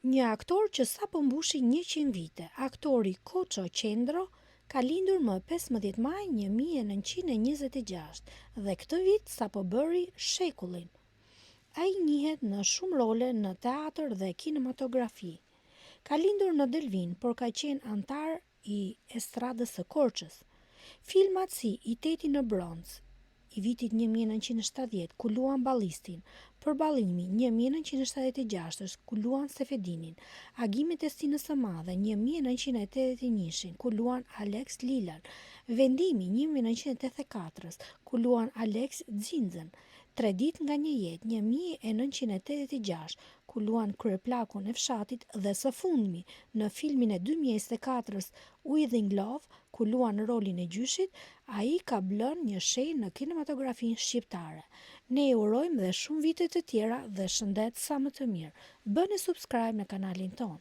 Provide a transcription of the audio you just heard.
Një aktor që sapo mbushi 100 vite, aktori Koço Qendro, ka lindur më 15 maj 1926 dhe këtë vit sapo bëri shekullin. Ai njihet në shumë role në teatr dhe kinematografi. Ka lindur në Delvin, por ka qenë antar i estradës së Korçës. Filmat si I teti në bronz, i vitit 1970, ku luan ballistin, Përballimi 1976, ku luan Sefedinin, Agimet e Stinës së Madhe 1981, ku luan Alex Lilan, Vendimi 1984, ku luan Alex Xhinxhen, 3 ditë nga një jetë 1986, ku luan kryeplakun e fshatit dhe së fundmi në filmin e 2024 Within Love, ku luan rolin e gjyshit, ai ka blën një shenjë në kinematografin shqiptare. Ne ju urojmë dhe shumë vite të tjera dhe shëndet sa më të mirë. Bëni subscribe në kanalin ton.